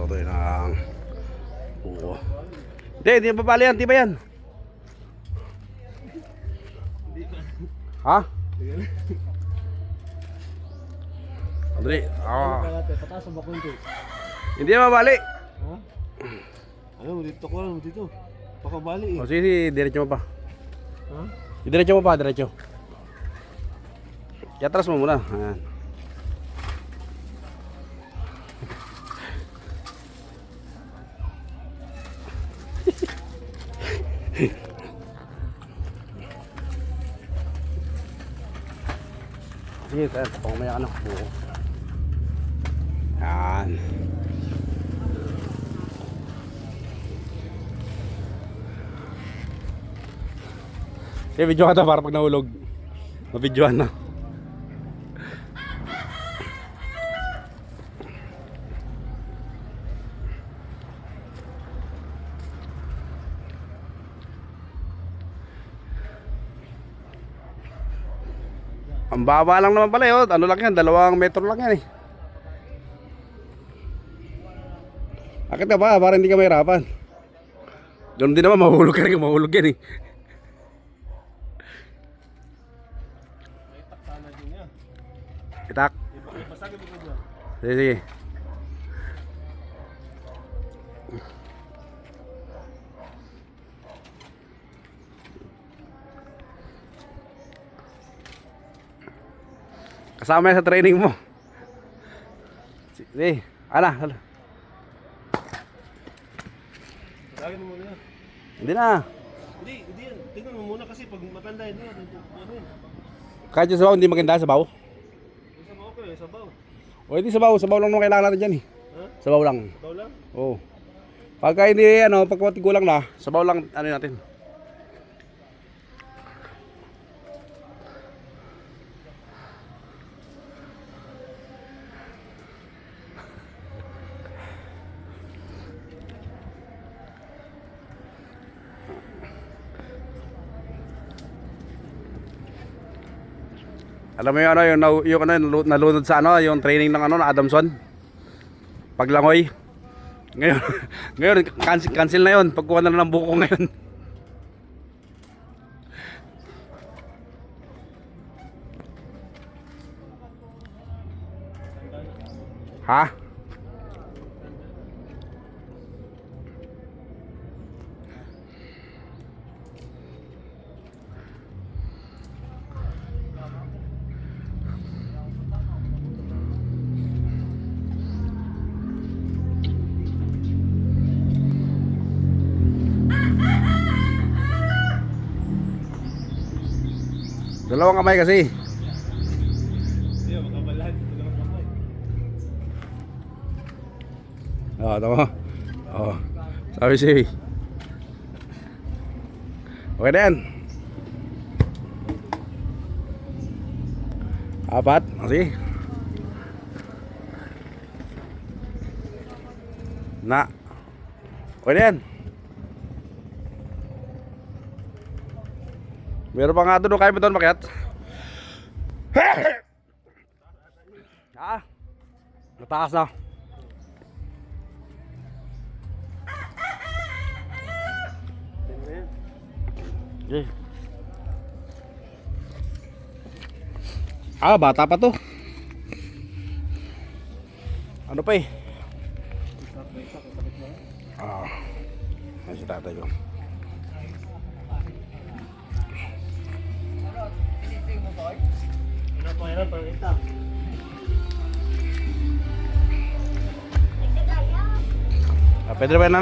Tuloy ng buko. Hindi babali yan, di ba yan? Ha? Andali. Pataas ang bakunti. Hindi mabali. Ha? Ano, dito ko lang, dito. Pakabali eh. O sige, diretso mo pa. Ha? Diretso mo pa, diretso. Iatras mo muna. Ayan. Sige, tayo. Pangumaya ka na. Yan. Sige, video ka ta para pag nahulog. Mabidyohan na. Ang baba lang naman pala yun. Ano lang yan? 2 metro lang yan eh. Akit ka ba? Para hindi ka mahirapan. Ganun din naman. Mahulog ka rin. Mahulog yan eh. Itak sana din yan. Itak. Pasagin mo ko dyan. Sige, sige. Kasama yan sa training mo. Sige. Ala. Pasagin mo muna yan. Hindi na. Hindi yan. Tingnan mo muna kasi pag matanda yun yan. Ano yun? Kahit yung sabaw hindi maganda, sabaw. Yung sabaw ko eh, sabaw. O hindi sabaw. Sabaw lang naman kailangan natin dyan eh. Ha? Sabaw lang. Sabaw lang? Oo. Pagka hindi ano, pagka tigulang na, sabaw lang ano natin. Alam mo yung ano, yung ano, nalunod sa ano, yung training ng ano, na Adamson. Paglangoy. Ngayon, ngayon cancel na 'yon. Pagkuha na ng buko ngayon. Ha? Dalawang kamay kasi. Hindi, makabalan. Dalawang kamay. Tama. Sabi si. Okay na yan. 4. Sige. Na. Okay na yan. Meron pa nga doon, kaya mo doon makiat? Mataas na. Okay. Bata pa to. Ano pa eh? Ay si tatay ko. Ano pa yan, pangita? Pwede ba na?